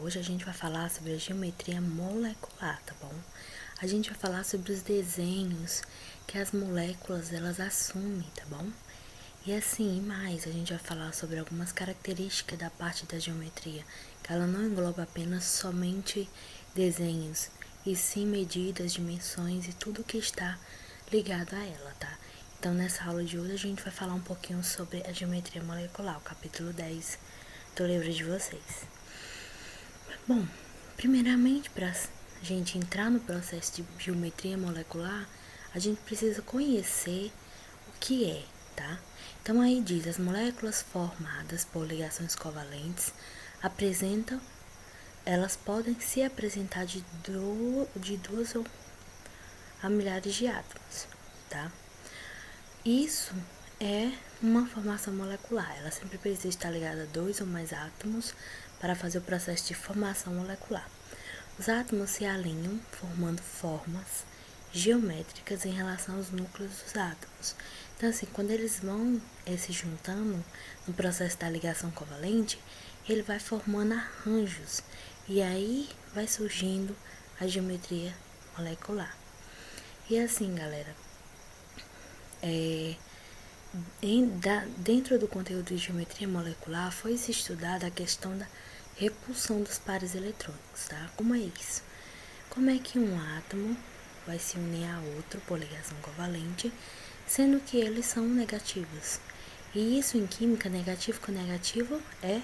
hoje a gente vai falar sobre a geometria molecular, tá bom? A gente vai falar sobre os desenhos que as moléculas elas assumem, tá bom? E assim, mais, a gente vai falar sobre algumas características da parte da geometria, que ela não engloba apenas somente desenhos, e sim medidas, dimensões e tudo que está ligado a ela, tá? Então, nessa aula de hoje, a gente vai falar um pouquinho sobre a geometria molecular, o capítulo 10 do livro de vocês. Bom, primeiramente, para a gente entrar no processo de geometria molecular, a gente precisa conhecer o que é, tá? Então, aí diz, as moléculas formadas por ligações covalentes elas podem se apresentar de duas a milhares de átomos, tá? Isso é uma formação molecular, ela sempre precisa estar ligada a dois ou mais átomos para fazer o processo de formação molecular. Os átomos se alinham formando formas geométricas em relação aos núcleos dos átomos. Então, assim, quando eles vão se juntando no processo da ligação covalente, ele vai formando arranjos e aí vai surgindo a geometria molecular. E assim, galera, dentro do conteúdo de geometria molecular foi-se estudada a questão da repulsão dos pares eletrônicos, tá? Como é isso? Como é que um átomo vai se unir a outro por ligação covalente, sendo que eles são negativos? E isso em química, negativo com negativo é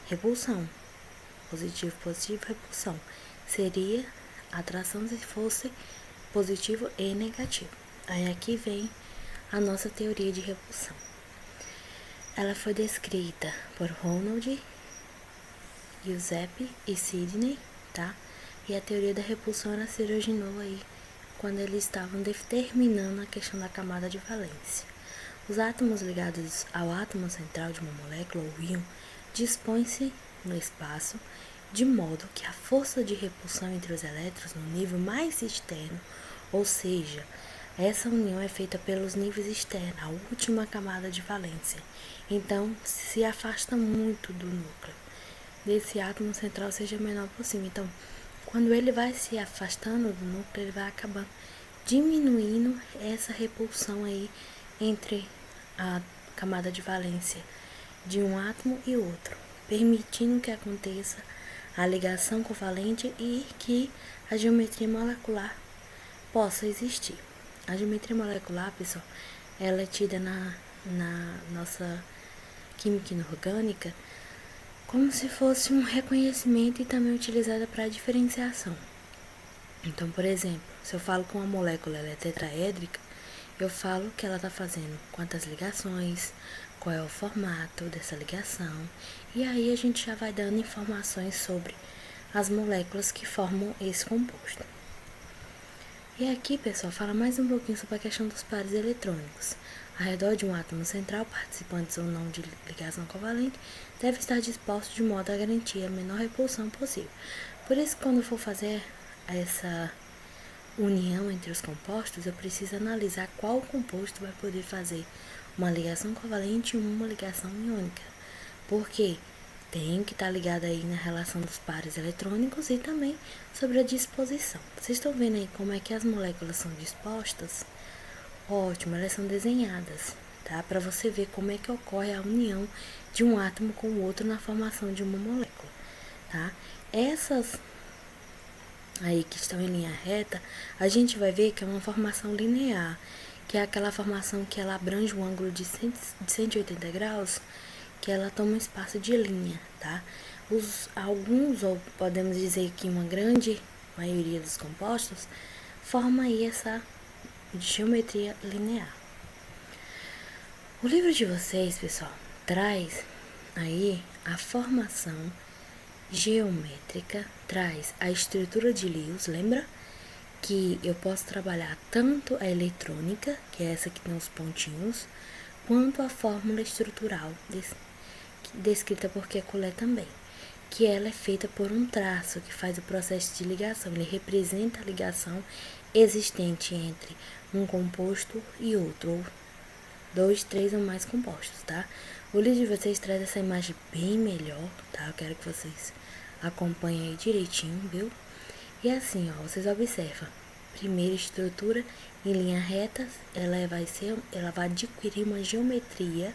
repulsão. Positivo, positivo, repulsão. Seria atração se fosse positivo e negativo. Aí aqui vem a nossa teoria de repulsão. Ela foi descrita por Ronald, Giuseppe e Sidney, tá? E a teoria da repulsão ela se originou aí quando eles estavam determinando a questão da camada de valência. Os átomos ligados ao átomo central de uma molécula ou íon dispõem-se no espaço de modo que a força de repulsão entre os elétrons no nível mais externo, ou seja, essa união é feita pelos níveis externos, a última camada de valência. Então, se afasta muito do núcleo desse átomo central, seja menor possível. Então, quando ele vai se afastando do núcleo, ele vai acabar diminuindo essa repulsão aí entre a camada de valência de um átomo e outro, permitindo que aconteça a ligação covalente e que a geometria molecular possa existir. A geometria molecular, pessoal, ela é tida na nossa química inorgânica como se fosse um reconhecimento e também utilizada para diferenciação. Então, por exemplo, se eu falo que uma molécula ela é tetraédrica, eu falo que ela está fazendo quantas ligações, qual é o formato dessa ligação, e aí a gente já vai dando informações sobre as moléculas que formam esse composto. E aqui, pessoal, fala mais um pouquinho sobre a questão dos pares eletrônicos. Ao redor de um átomo central, participantes ou não de ligação covalente, deve estar disposto de modo a garantir a menor repulsão possível. Por isso, quando for fazer essa união entre os compostos, eu preciso analisar qual composto vai poder fazer uma ligação covalente e uma ligação iônica. Porque tem que estar ligado aí na relação dos pares eletrônicos e também sobre a disposição. Vocês estão vendo aí como é que as moléculas são dispostas? Ótimo, elas são desenhadas, tá? Para você ver como é que ocorre a união de um átomo com o outro na formação de uma molécula, tá? Essas aí que estão em linha reta, a gente vai ver que é uma formação linear, que é aquela formação que ela abrange um ângulo de 180 graus, que ela toma um espaço de linha, tá? Alguns, ou podemos dizer que uma grande maioria dos compostos, forma aí essa geometria linear. O livro de vocês, pessoal, traz aí a formação geométrica, traz a estrutura de Lewis, lembra? Que eu posso trabalhar tanto a eletrônica, que é essa que tem os pontinhos, quanto a fórmula estrutural descrita por Kekulé também, que ela é feita por um traço que faz o processo de ligação. Ele representa a ligação existente entre um composto e outro, 2, 3 ou mais compostos, tá? O livro de vocês traz essa imagem bem melhor, tá? Eu quero que vocês acompanhem aí direitinho, viu? E assim, ó, vocês observam. Primeira estrutura em linha reta, ela vai adquirir uma geometria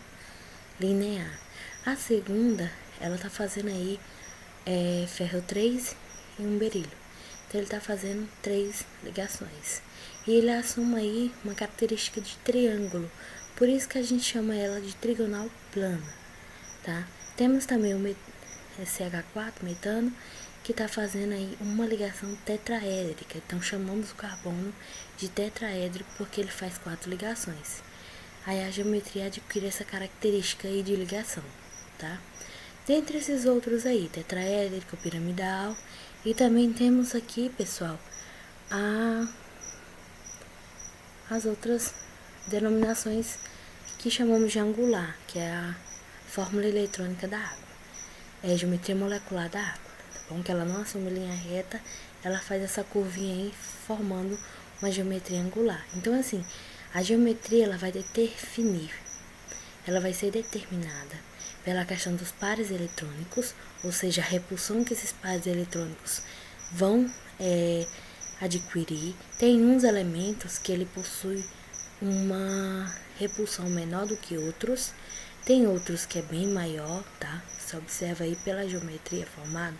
linear. A segunda, ela tá fazendo aí ferro 3 e um berílio. Então ele tá fazendo 3 ligações. E ele assume aí uma característica de triângulo. Por isso que a gente chama ela de trigonal plana, tá? Temos também o CH4, metano, que está fazendo aí uma ligação tetraédrica. Então chamamos o carbono de tetraédrico porque ele faz 4 ligações. Aí a geometria adquire essa característica aí de ligação, tá? Dentre esses outros aí, tetraédrico, piramidal, e também temos aqui, pessoal, as outras denominações que chamamos de angular, que é a fórmula eletrônica da água. É a geometria molecular da água, tá bom? Que ela não assume linha reta, ela faz essa curvinha aí formando uma geometria angular. Então, assim, a geometria ela vai definir, ela vai ser determinada pela questão dos pares eletrônicos, ou seja, a repulsão que esses pares eletrônicos vão adquirir. Tem uns elementos que ele possui uma repulsão menor do que outros, tem outros que é bem maior, tá? Você observa aí pela geometria formada.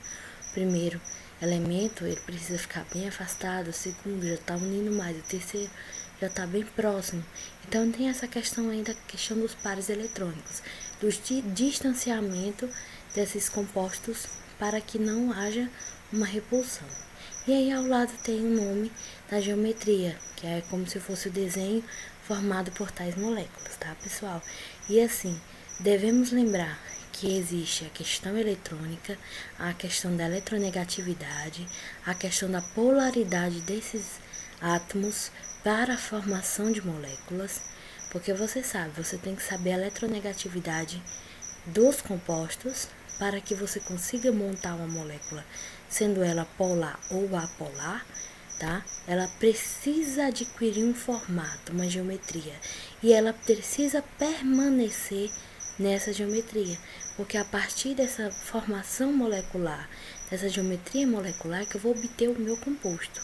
Primeiro elemento, ele precisa ficar bem afastado, o segundo já está unindo mais, o terceiro já está bem próximo. Então tem essa questão aí da questão dos pares eletrônicos, do distanciamento desses compostos para que não haja uma repulsão. E aí ao lado tem o nome da geometria, que é como se fosse o desenho formado por tais moléculas, tá, pessoal? E assim, devemos lembrar que existe a questão eletrônica, a questão da eletronegatividade, a questão da polaridade desses átomos para a formação de moléculas, porque você sabe, você tem que saber a eletronegatividade dos compostos para que você consiga montar uma molécula, sendo ela polar ou apolar, tá? Ela precisa adquirir um formato, uma geometria, e ela precisa permanecer nessa geometria, porque a partir dessa formação molecular, dessa geometria molecular, que eu vou obter o meu composto.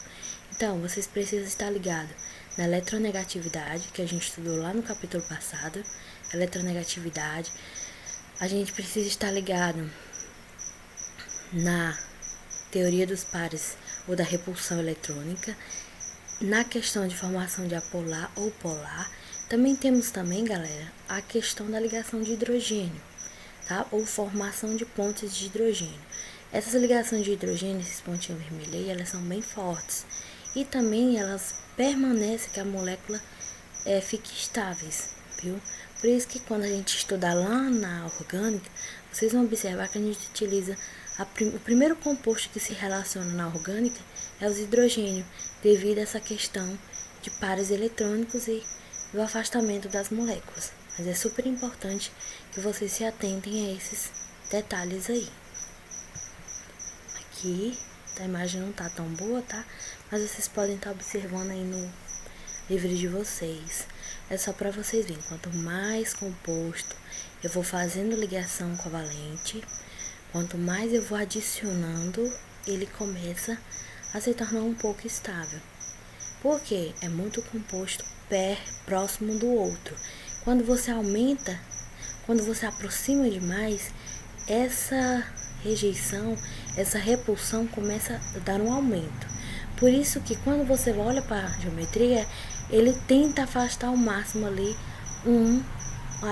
Então, vocês precisam estar ligados na eletronegatividade, que a gente estudou lá no capítulo passado, eletronegatividade. A gente precisa estar ligado na teoria dos pares ou da repulsão eletrônica, na questão de formação de apolar ou polar. Também temos galera, a questão da ligação de hidrogênio, tá? Ou formação de pontes de hidrogênio. Essas ligações de hidrogênio, esses pontinhos vermelhos aí, elas são bem fortes. E também elas permanecem que a molécula fique estáveis, viu? Por isso que quando a gente estudar lá na orgânica, vocês vão observar que a gente utiliza o primeiro composto que se relaciona na orgânica é os hidrogênios, devido a essa questão de pares eletrônicos e do afastamento das moléculas. Mas é super importante que vocês se atentem a esses detalhes aí. Aqui a imagem não tá tão boa, tá? Mas vocês podem estar observando aí no livro de vocês. É só para vocês verem, quanto mais composto eu vou fazendo ligação covalente, quanto mais eu vou adicionando, ele começa a se tornar um pouco estável. Porque é muito composto próximo do outro. Quando você aumenta, quando você aproxima demais, essa rejeição, essa repulsão começa a dar um aumento. Por isso que quando você olha para a geometria, ele tenta afastar ao máximo ali um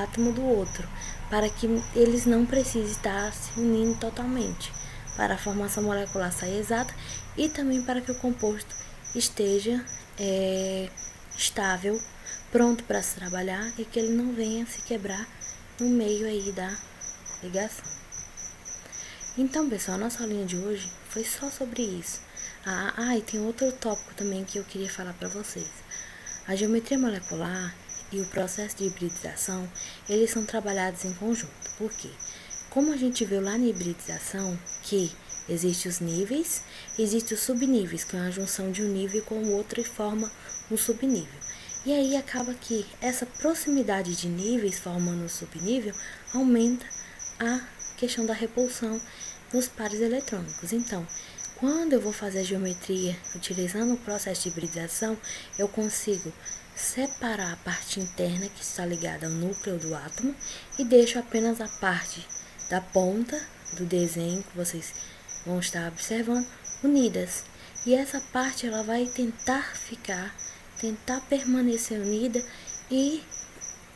átomo do outro, para que eles não precisem estar se unindo totalmente, para a formação molecular sair exata e também para que o composto esteja estável, pronto para se trabalhar e que ele não venha se quebrar no meio aí da ligação. Então, pessoal, a nossa aulinha de hoje foi só sobre isso. E tem outro tópico também que eu queria falar para vocês. A geometria molecular e o processo de hibridização, eles são trabalhados em conjunto. Por quê? Como a gente viu lá na hibridização, que existem os níveis, existem os subníveis, que é uma junção de um nível com o outro e forma um subnível. E aí acaba que essa proximidade de níveis formando o subnível aumenta a questão da repulsão nos pares eletrônicos. Então, quando eu vou fazer a geometria utilizando o processo de hibridação, eu consigo separar a parte interna que está ligada ao núcleo do átomo e deixo apenas a parte da ponta do desenho que vocês vão estar observando unidas. E essa parte ela vai tentar permanecer unida e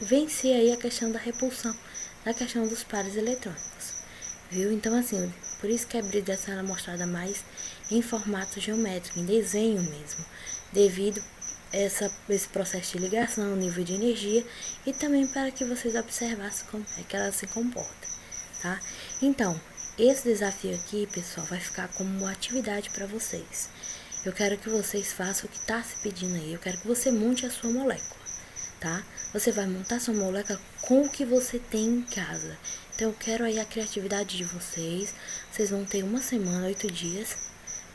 vencer aí a questão da repulsão, da questão dos pares eletrônicos. Viu? Então, assim, por isso que a hibridação é mostrada mais em formato geométrico, em desenho mesmo, devido a esse processo de ligação, nível de energia, e também para que vocês observassem como é que ela se comporta, tá? Então, esse desafio aqui, pessoal, vai ficar como atividade para vocês. Eu quero que vocês façam o que está se pedindo aí, eu quero que você monte a sua molécula, tá? Você vai montar sua molécula com o que você tem em casa. Então, eu quero aí a criatividade de vocês. Vocês vão ter 1 semana, 8 dias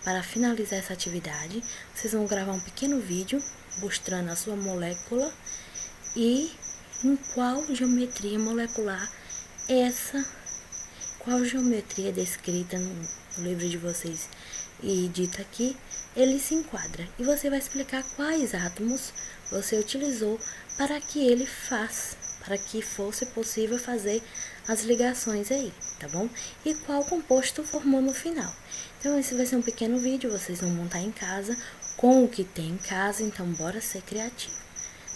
para finalizar essa atividade. Vocês vão gravar um pequeno vídeo mostrando a sua molécula e em qual geometria molecular qual geometria descrita no livro de vocês e dita aqui, ele se enquadra. E você vai explicar quais átomos você utilizou para que fosse possível fazer as ligações aí, tá bom? E qual composto formou no final. Então, esse vai ser um pequeno vídeo, vocês vão montar em casa, com o que tem em casa, então bora ser criativo,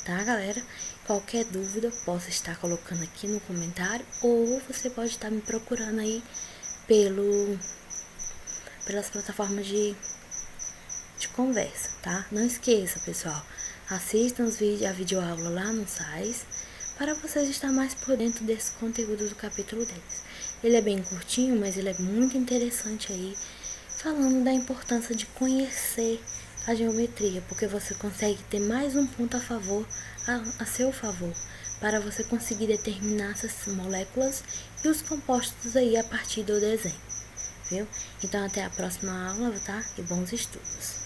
tá, galera? Qualquer dúvida, posso estar colocando aqui no comentário, ou você pode estar me procurando aí pelas plataformas de conversa, tá? Não esqueça, pessoal, assistam a videoaula lá no SAIS, para vocês estarem mais por dentro desse conteúdo do capítulo 10. Ele é bem curtinho, mas ele é muito interessante aí, falando da importância de conhecer a geometria, porque você consegue ter mais um ponto a seu favor, para você conseguir determinar essas moléculas e os compostos aí a partir do desenho, viu? Então, até a próxima aula, tá? E bons estudos!